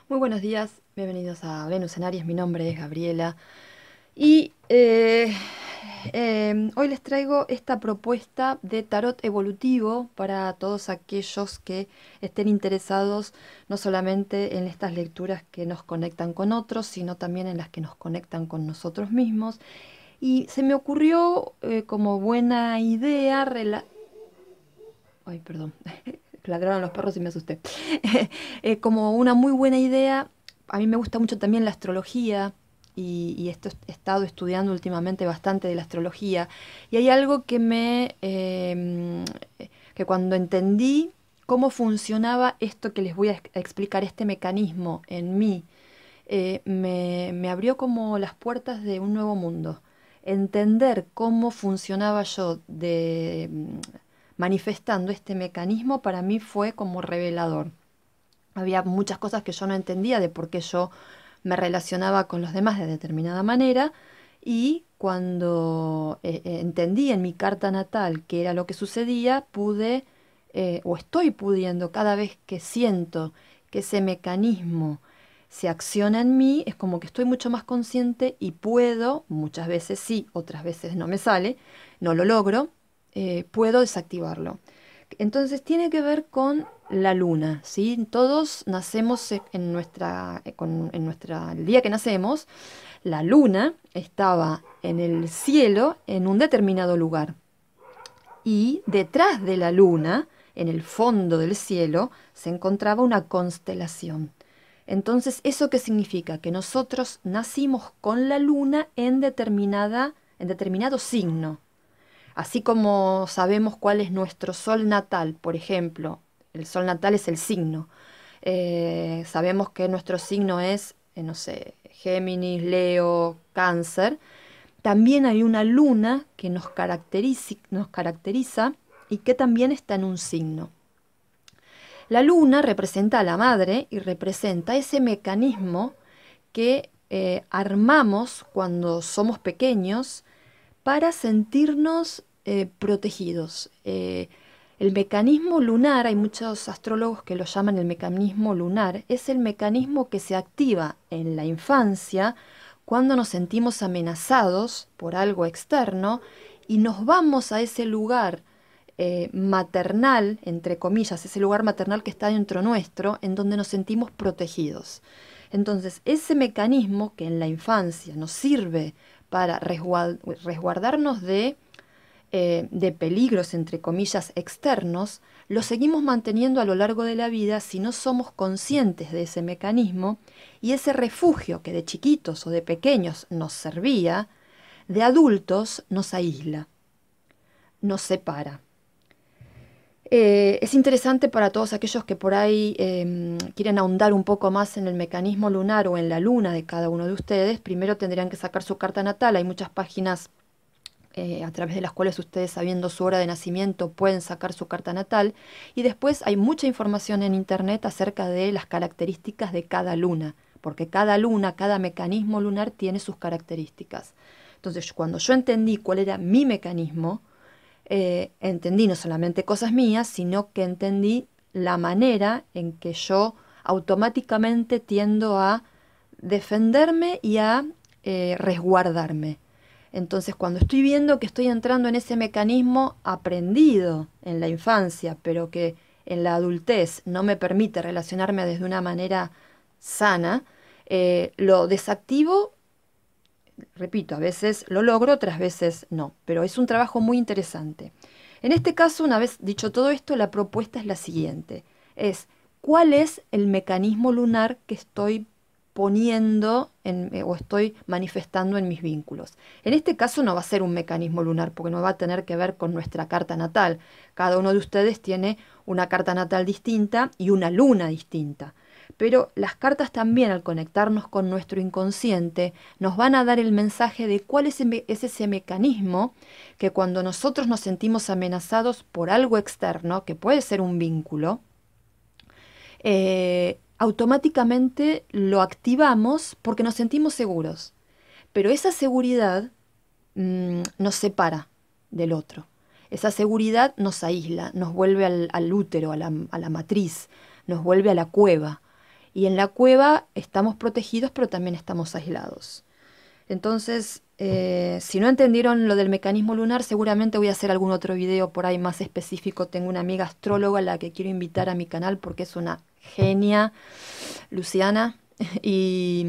Muy buenos días, bienvenidos a Venus en Aries, mi nombre es Gabriela y hoy les traigo esta propuesta de tarot evolutivo para todos aquellos que estén interesados no solamente en estas lecturas que nos conectan con otros, sino también en las que nos conectan con nosotros mismos. Y se me ocurrió como buena idea, ay, perdón, ladraron los perros y me asusté. Como una muy buena idea, a mí me gusta mucho también la astrología he estado estudiando últimamente bastante de la astrología y hay algo que cuando entendí cómo funcionaba esto que les voy a explicar, este mecanismo en mí, me abrió como las puertas de un nuevo mundo. Entender cómo funcionaba yo manifestando este mecanismo para mí fue como revelador. Había muchas cosas que yo no entendía de por qué yo me relacionaba con los demás de determinada manera y cuando entendí en mi carta natal qué era lo que sucedía, pude o estoy pudiendo cada vez que siento que ese mecanismo se acciona en mí, es como que estoy mucho más consciente y puedo, muchas veces sí, otras veces no me sale, no lo logro, puedo desactivarlo. Entonces tiene que ver con la luna, ¿sí? Todos nacemos el día que nacemos, la luna estaba en el cielo en un determinado lugar. Y detrás de la luna, en el fondo del cielo, se encontraba una constelación. Entonces, ¿eso qué significa? Que nosotros nacimos con la luna en determinado signo. Así como sabemos cuál es nuestro sol natal, por ejemplo, el sol natal es el signo. Sabemos que nuestro signo es, no sé, Géminis, Leo, Cáncer. También hay una luna que nos caracteriza y que también está en un signo. La luna representa a la madre y representa ese mecanismo que armamos cuando somos pequeños para sentirnos protegidos. El mecanismo lunar, hay muchos astrólogos que lo llaman el mecanismo lunar, es el mecanismo que se activa en la infancia cuando nos sentimos amenazados por algo externo y nos vamos a ese lugar maternal, entre comillas, ese lugar maternal que está dentro nuestro, en donde nos sentimos protegidos. Entonces, ese mecanismo que en la infancia nos sirve para resguardarnos de peligros, entre comillas, externos, lo seguimos manteniendo a lo largo de la vida si no somos conscientes de ese mecanismo y ese refugio que de chiquitos o de pequeños nos servía, de adultos nos aísla, nos separa. Es interesante para todos aquellos que por ahí quieren ahondar un poco más en el mecanismo lunar o en la luna de cada uno de ustedes. Primero tendrían que sacar su carta natal. Hay muchas páginas a través de las cuales ustedes, sabiendo su hora de nacimiento, pueden sacar su carta natal. Y después hay mucha información en internet acerca de las características de cada luna, porque cada luna, cada mecanismo lunar tiene sus características. Entonces, cuando yo entendí cuál era mi mecanismo, entendí no solamente cosas mías, sino que entendí la manera en que yo automáticamente tiendo a defenderme y a resguardarme. Entonces, cuando estoy viendo que estoy entrando en ese mecanismo aprendido en la infancia, pero que en la adultez no me permite relacionarme desde una manera sana, lo desactivo. Repito, a veces lo logro, otras veces no, pero es un trabajo muy interesante. En este caso, una vez dicho todo esto, la propuesta es la siguiente. Es, ¿cuál es el mecanismo lunar que estoy o estoy manifestando en mis vínculos? En este caso no va a ser un mecanismo lunar porque no va a tener que ver con nuestra carta natal. Cada uno de ustedes tiene una carta natal distinta y una luna distinta. Pero las cartas también, al conectarnos con nuestro inconsciente, nos van a dar el mensaje de cuál es ese mecanismo que cuando nosotros nos sentimos amenazados por algo externo, que puede ser un vínculo, automáticamente lo activamos porque nos sentimos seguros. Pero esa seguridad nos separa del otro. Esa seguridad nos aísla, nos vuelve al útero, a la matriz, nos vuelve a la cueva. Y en la cueva estamos protegidos, pero también estamos aislados. Entonces, si no entendieron lo del mecanismo lunar, seguramente voy a hacer algún otro video por ahí más específico. Tengo una amiga astróloga a la que quiero invitar a mi canal porque es una genia, Luciana, y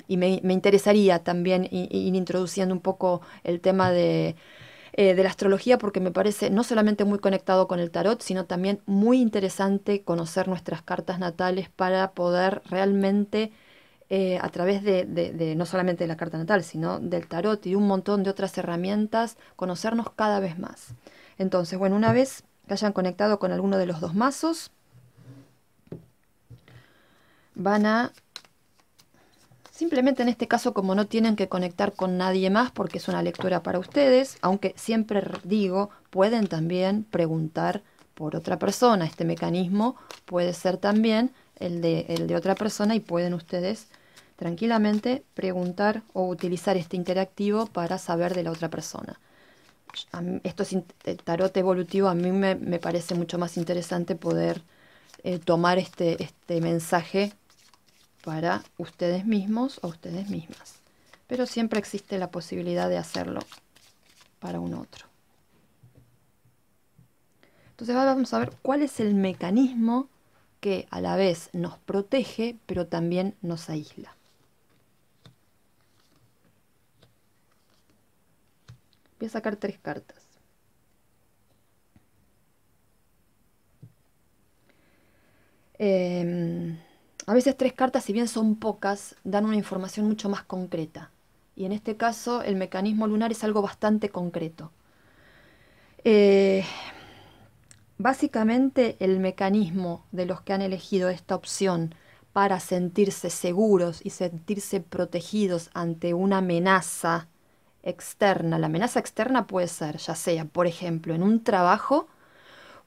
me interesaría también ir introduciendo un poco el tema de la astrología porque me parece no solamente muy conectado con el tarot, sino también muy interesante conocer nuestras cartas natales para poder realmente a través de no solamente de la carta natal, sino del tarot y un montón de otras herramientas, conocernos cada vez más. Entonces, bueno, una vez que hayan conectado con alguno de los dos mazos, van a, simplemente en este caso, como no tienen que conectar con nadie más porque es una lectura para ustedes, aunque siempre digo, pueden también preguntar por otra persona. Este mecanismo puede ser también el de otra persona y pueden ustedes tranquilamente preguntar o utilizar este interactivo para saber de la otra persona. Esto es tarot evolutivo, a mí me parece mucho más interesante poder tomar este mensaje para ustedes mismos o ustedes mismas. Pero siempre existe la posibilidad de hacerlo para un otro. Entonces ahora vamos a ver cuál es el mecanismo que a la vez nos protege, pero también nos aísla. Voy a sacar 3 cartas. A veces 3 cartas, si bien son pocas, dan una información mucho más concreta. Y en este caso el mecanismo lunar es algo bastante concreto. Eh, Básicamente el mecanismo de los que han elegido esta opción para sentirse seguros y sentirse protegidos ante una amenaza externa. La amenaza externa puede ser, ya sea, por ejemplo, en un trabajo,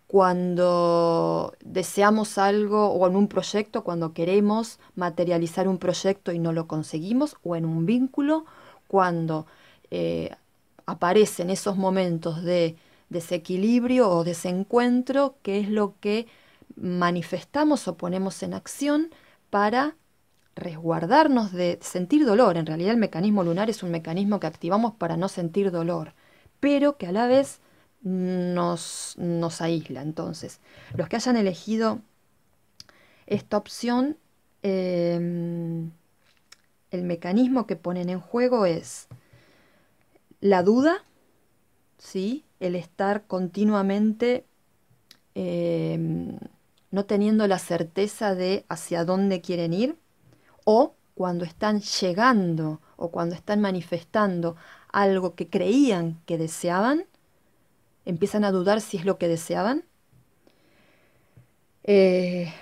cuando deseamos algo o en un proyecto, cuando queremos materializar un proyecto y no lo conseguimos, o en un vínculo, cuando eh, aparecen esos momentos de desequilibrio o desencuentro, que es lo que manifestamos o ponemos en acción para resguardarnos de sentir dolor. En realidad el mecanismo lunar es un mecanismo que activamos para no sentir dolor, pero que a la vez nos aísla. Entonces, los que hayan elegido esta opción, el mecanismo que ponen en juego es la duda, ¿sí? El estar continuamente no teniendo la certeza de hacia dónde quieren ir, o cuando están llegando o cuando están manifestando algo que creían que deseaban, empiezan a dudar si es lo que deseaban. Eh,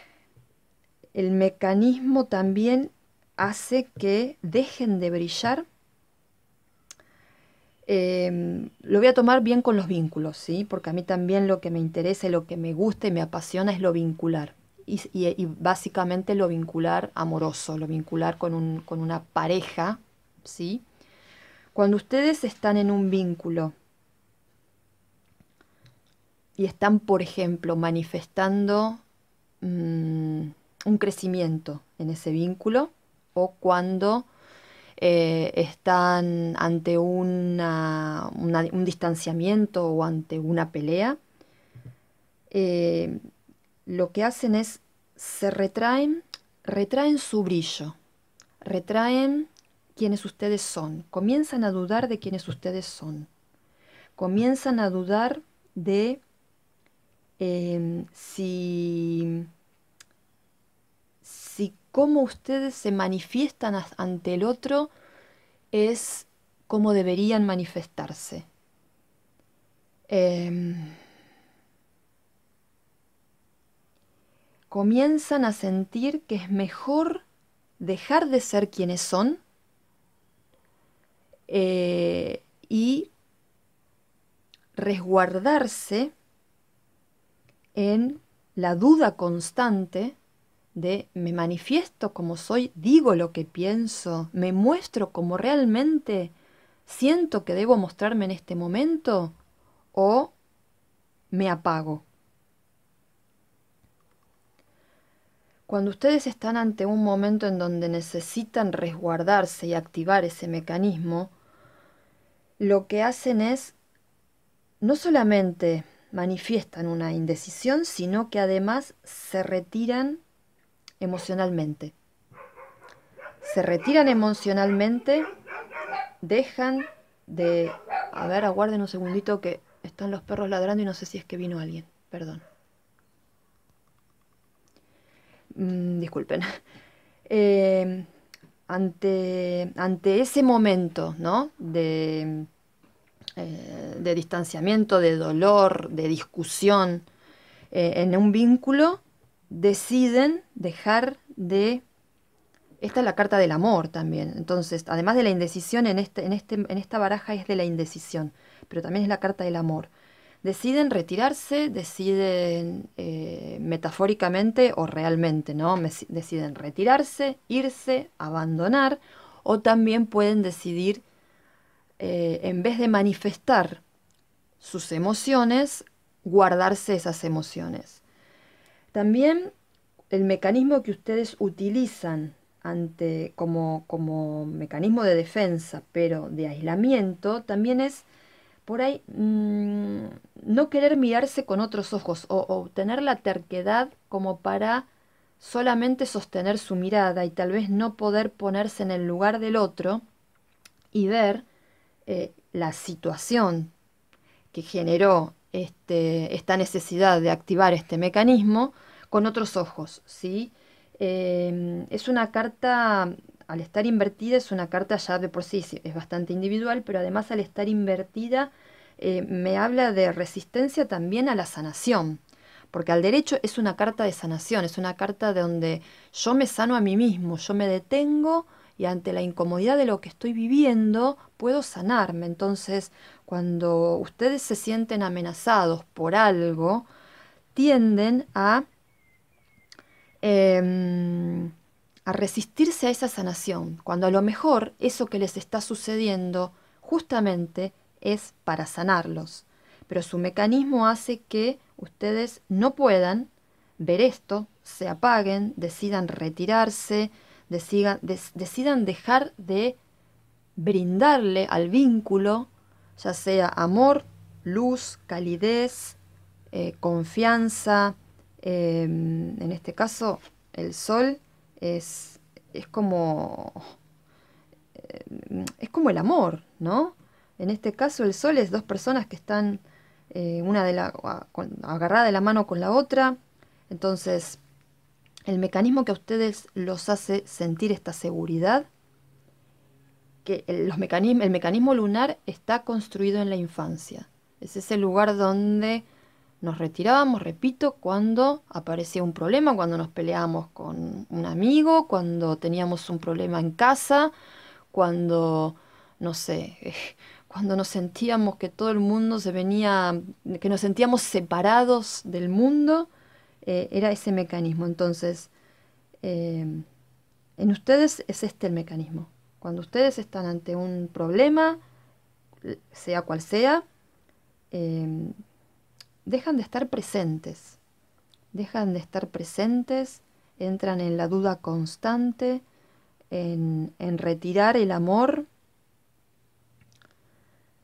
el mecanismo también hace que dejen de brillar. Lo voy a tomar bien con los vínculos, ¿sí? Porque a mí también lo que me interesa y lo que me gusta y me apasiona es lo vincular. Y básicamente lo vincular amoroso, lo vincular con una pareja, ¿sí? Cuando ustedes están en un vínculo y están, por ejemplo, manifestando un crecimiento en ese vínculo, o cuando están ante un distanciamiento o ante una pelea, eh, lo que hacen es se retraen su brillo, retraen quienes ustedes son, comienzan a dudar de quienes ustedes son, comienzan a dudar de si cómo ustedes se manifiestan ante el otro es cómo deberían manifestarse. Comienzan a sentir que es mejor dejar de ser quienes son y resguardarse en la duda constante de me manifiesto como soy, digo lo que pienso, me muestro como realmente siento que debo mostrarme en este momento o me apago. Cuando ustedes están ante un momento en donde necesitan resguardarse y activar ese mecanismo, lo que hacen es no solamente manifiestan una indecisión, sino que además se retiran emocionalmente. Se retiran emocionalmente, dejan de... A ver, aguarden un segundito que están los perros ladrando y no sé si es que vino alguien. Perdón. Disculpen. Eh, ante ese momento, ¿no? De distanciamiento, de dolor, de discusión en un vínculo, deciden dejar de... Esta es la carta del amor también. Entonces, además de la indecisión, en esta baraja es de la indecisión, pero también es la carta del amor. Deciden retirarse, deciden metafóricamente o realmente, ¿no? Deciden retirarse, irse, abandonar, o también pueden decidir, en vez de manifestar sus emociones, guardarse esas emociones. También el mecanismo que ustedes utilizan como mecanismo de defensa, pero de aislamiento, también es por ahí no querer mirarse con otros ojos o tener la terquedad como para solamente sostener su mirada y tal vez no poder ponerse en el lugar del otro y ver la situación que generó esta necesidad de activar este mecanismo con otros ojos, ¿sí? Es una carta, al estar invertida, es una carta ya de por sí, sí, es bastante individual, pero además al estar invertida me habla de resistencia también a la sanación, porque al derecho es una carta de sanación, es una carta donde yo me sano a mí mismo, yo me detengo y ante la incomodidad de lo que estoy viviendo puedo sanarme. Entonces, cuando ustedes se sienten amenazados por algo, tienden em, a resistirse a esa sanación, cuando a lo mejor eso que les está sucediendo justamente es para sanarlos. Pero su mecanismo hace que ustedes no puedan ver esto, se apaguen, decidan retirarse, decidan dejar de brindarle al vínculo, ya sea amor, luz, calidez, confianza. En este caso, el sol es, es como, es como el amor, ¿no? En este caso, el sol es dos personas que están agarrada de la mano con la otra. Entonces, el mecanismo que a ustedes los hace sentir esta seguridad, que el mecanismo lunar está construido en la infancia. Es ese lugar donde nos retirábamos, repito, cuando aparecía un problema, cuando nos peleábamos con un amigo, cuando teníamos un problema en casa, cuando, no sé, cuando nos sentíamos que todo el mundo se venía, que nos sentíamos separados del mundo, era ese mecanismo. Entonces, eh, en ustedes es este el mecanismo. Cuando ustedes están ante un problema, sea cual sea, eh, dejan de estar presentes. Dejan de estar presentes, entran en la duda constante, en retirar el amor,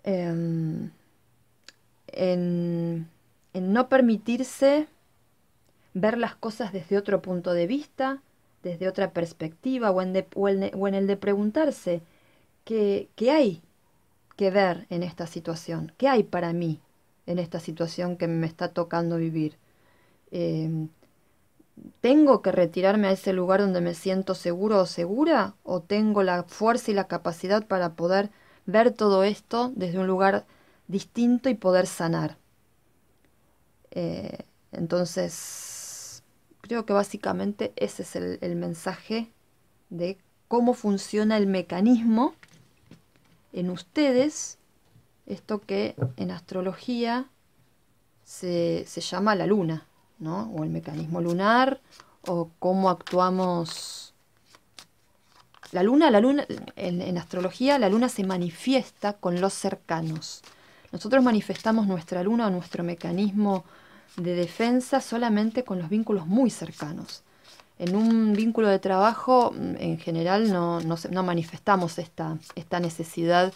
em, en, en no permitirse ver las cosas desde otro punto de vista, desde otra perspectiva, o en el de preguntarse qué hay que ver en esta situación, qué hay para mí en esta situación que me está tocando vivir. Em, ¿Tengo que retirarme a ese lugar donde me siento seguro o segura? ¿O tengo la fuerza y la capacidad para poder ver todo esto desde un lugar distinto y poder sanar? Entonces, creo que básicamente ese es el mensaje de cómo funciona el mecanismo en ustedes, esto que en astrología se llama la luna, ¿no? O el mecanismo lunar, o cómo actuamos. La luna, en astrología, la luna se manifiesta con los cercanos. Nosotros manifestamos nuestra luna o nuestro mecanismo de defensa solamente con los vínculos muy cercanos. En un vínculo de trabajo, en general, no manifestamos esta necesidad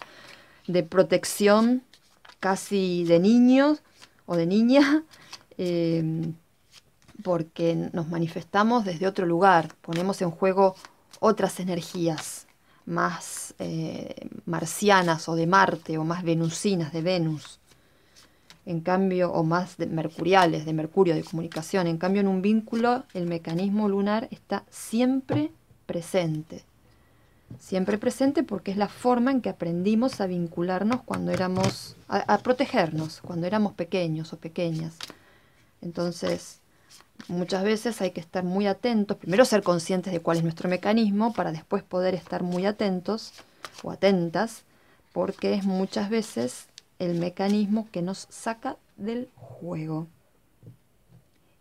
de protección casi de niños o de niña, eh, porque nos manifestamos desde otro lugar, ponemos en juego otras energías más marcianas o de Marte o más venusinas de Venus, en cambio, o más mercuriales, de Mercurio, de comunicación. En cambio, en un vínculo el mecanismo lunar está siempre presente porque es la forma en que aprendimos a vincularnos cuando éramos, a protegernos, cuando éramos pequeños o pequeñas. Entonces, muchas veces hay que estar muy atentos, primero ser conscientes de cuál es nuestro mecanismo para después poder estar muy atentos o atentas, porque es muchas veces el mecanismo que nos saca del juego.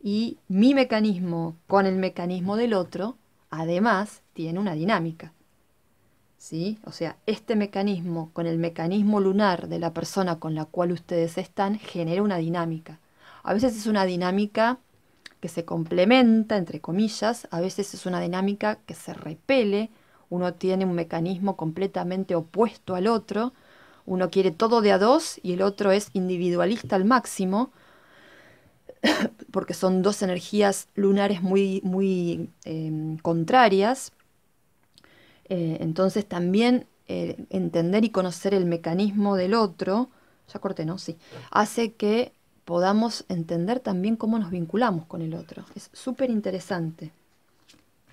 Y mi mecanismo con el mecanismo del otro, además, tiene una dinámica. ¿Sí? O sea, este mecanismo con el mecanismo lunar de la persona con la cual ustedes están genera una dinámica. A veces es una dinámica que se complementa, entre comillas, a veces es una dinámica que se repele, uno tiene un mecanismo completamente opuesto al otro, uno quiere todo de a dos y el otro es individualista al máximo, porque son dos energías lunares muy contrarias. Entonces también entender y conocer el mecanismo del otro, ya corté, ¿no? Sí, hace que podamos entender también cómo nos vinculamos con el otro. Es súper interesante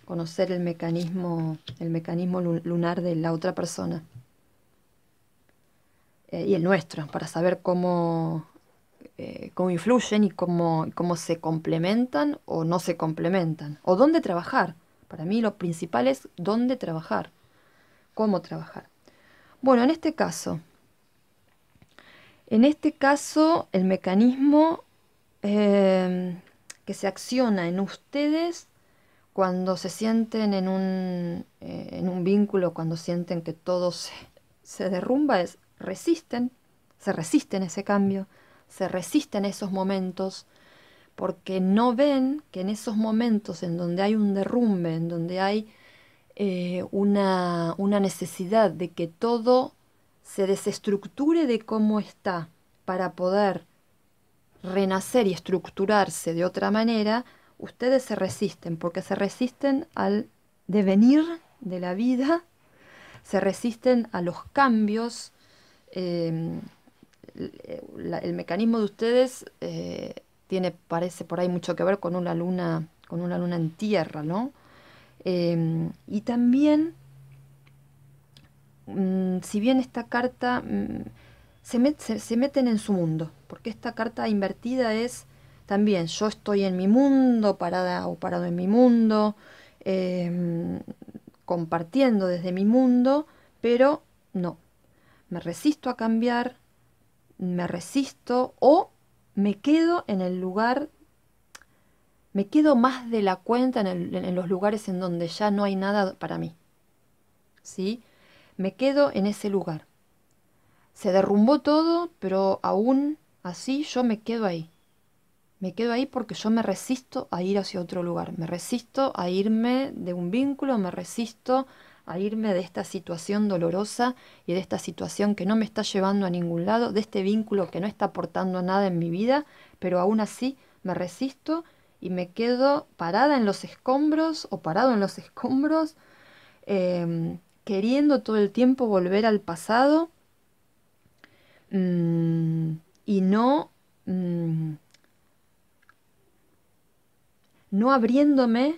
conocer el mecanismo lunar de la otra persona y el nuestro, para saber cómo influyen y cómo se complementan o no se complementan, o dónde trabajar. Para mí lo principal es dónde trabajar, cómo trabajar. Bueno, en este caso, el mecanismo que se acciona en ustedes cuando se sienten en un vínculo, cuando sienten que todo se derrumba, se resisten a ese cambio, se resisten a esos momentos, porque no ven que en esos momentos en donde hay un derrumbe, en donde hay una necesidad de que todo se desestructure de cómo está para poder renacer y estructurarse de otra manera, ustedes se resisten, porque se resisten al devenir de la vida, se resisten a los cambios. eh, el mecanismo de ustedes parece por ahí mucho que ver con una luna en tierra, ¿no? Y también, si bien esta carta se meten en su mundo, porque esta carta invertida es también yo estoy en mi mundo, parada o parado en mi mundo, em, compartiendo desde mi mundo, pero no, me resisto a cambiar, me resisto o me quedo en el lugar, me quedo más de la cuenta en los lugares en donde ya no hay nada para mí, ¿sí? Me quedo en ese lugar. Se derrumbó todo, pero aún así yo me quedo ahí. Me quedo ahí porque yo me resisto a ir hacia otro lugar. Me resisto a irme de un vínculo, me resisto a irme de esta situación dolorosa y de esta situación que no me está llevando a ningún lado, de este vínculo que no está aportando nada en mi vida, pero aún así me resisto y me quedo parada en los escombros o parado en los escombros, queriendo todo el tiempo volver al pasado, mm, y mm, no abriéndome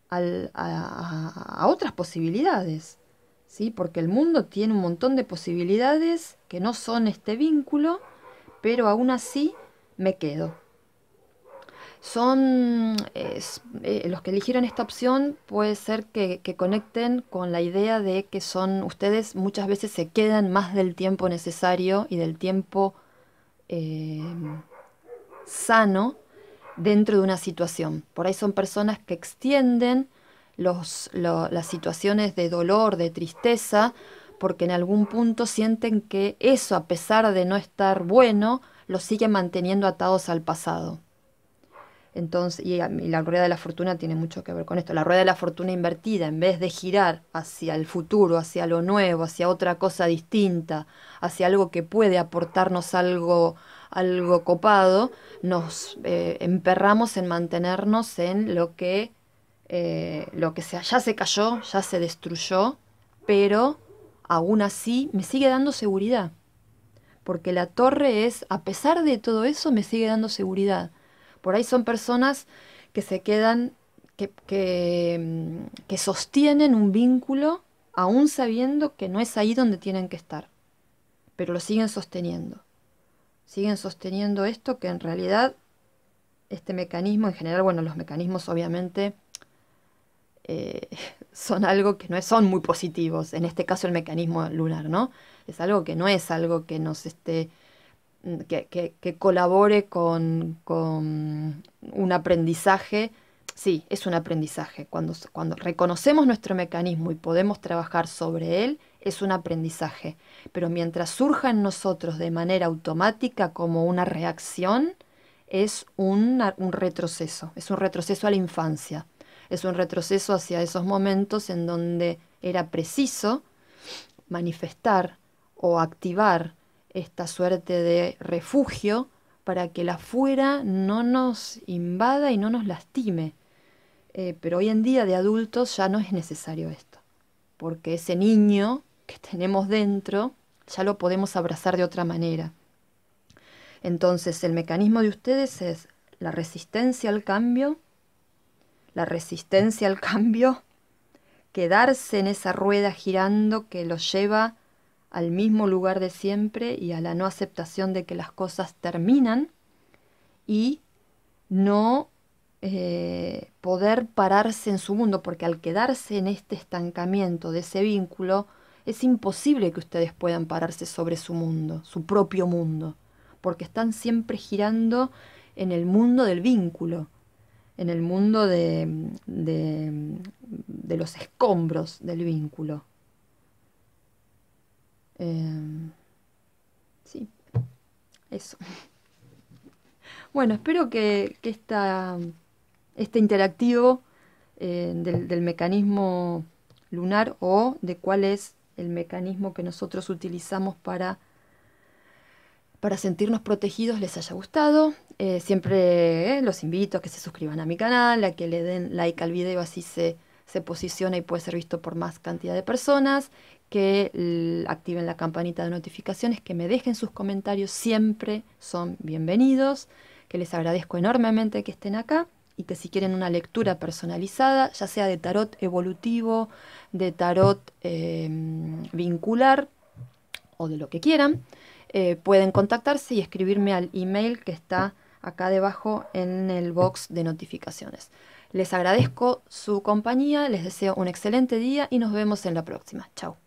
a otras posibilidades, ¿sí? Porque el mundo tiene un montón de posibilidades que no son este vínculo, pero aún así me quedo. Los que eligieron esta opción puede ser que conecten con la idea de que ustedes muchas veces se quedan más del tiempo necesario y del tiempo eh, sano dentro de una situación. Por ahí son personas que extienden las situaciones de dolor, de tristeza, porque en algún punto sienten que eso, a pesar de no estar bueno, los sigue manteniendo atados al pasado. Entonces, y la rueda de la fortuna tiene mucho que ver con esto. La rueda de la fortuna invertida, en vez de girar hacia el futuro, hacia lo nuevo, hacia otra cosa distinta, hacia algo que puede aportarnos algo copado, nos emperramos en mantenernos en ya se cayó, ya se destruyó, pero aún así me sigue dando seguridad. Porque la torre es, a pesar de todo eso, me sigue dando seguridad. Por ahí son personas que se quedan, que sostienen un vínculo aún sabiendo que no es ahí donde tienen que estar, pero lo siguen sosteniendo. Siguen sosteniendo esto que en realidad, este mecanismo en general, bueno, los mecanismos obviamente eh, son algo que no son muy positivos. En este caso el mecanismo lunar, ¿no? Es algo que no es algo que nos esté que colabore con un aprendizaje. Sí, es un aprendizaje. Cuando reconocemos nuestro mecanismo y podemos trabajar sobre él, es un aprendizaje. Pero mientras surja en nosotros de manera automática como una reacción, es un retroceso. Es un retroceso a la infancia. Es un retroceso hacia esos momentos en donde era preciso manifestar o activar esta suerte de refugio para que la afuera no nos invada y no nos lastime. Pero hoy en día de adultos ya no es necesario esto, porque ese niño que tenemos dentro ya lo podemos abrazar de otra manera. Entonces el mecanismo de ustedes es la resistencia al cambio, quedarse en esa rueda girando que los lleva al mismo lugar de siempre y a la no aceptación de que las cosas terminan y no poder pararse en su mundo, porque al quedarse en este estancamiento de ese vínculo, es imposible que ustedes puedan pararse sobre su mundo, su propio mundo, porque están siempre girando en el mundo del vínculo, en el mundo de los escombros del vínculo. Sí, eso. Bueno, espero que este interactivo del mecanismo lunar o de cuál es el mecanismo que nosotros utilizamos para sentirnos protegidos les haya gustado. Siempre los invito a que se suscriban a mi canal, a que le den like al video, así se posiciona y puede ser visto por más cantidad de personas, que activen la campanita de notificaciones, que me dejen sus comentarios, siempre son bienvenidos, que les agradezco enormemente que estén acá y que si quieren una lectura personalizada, ya sea de tarot evolutivo, de tarot vincular o de lo que quieran, pueden contactarse y escribirme al email que está acá debajo en el box de notificaciones. Les agradezco su compañía, les deseo un excelente día y nos vemos en la próxima. Chao.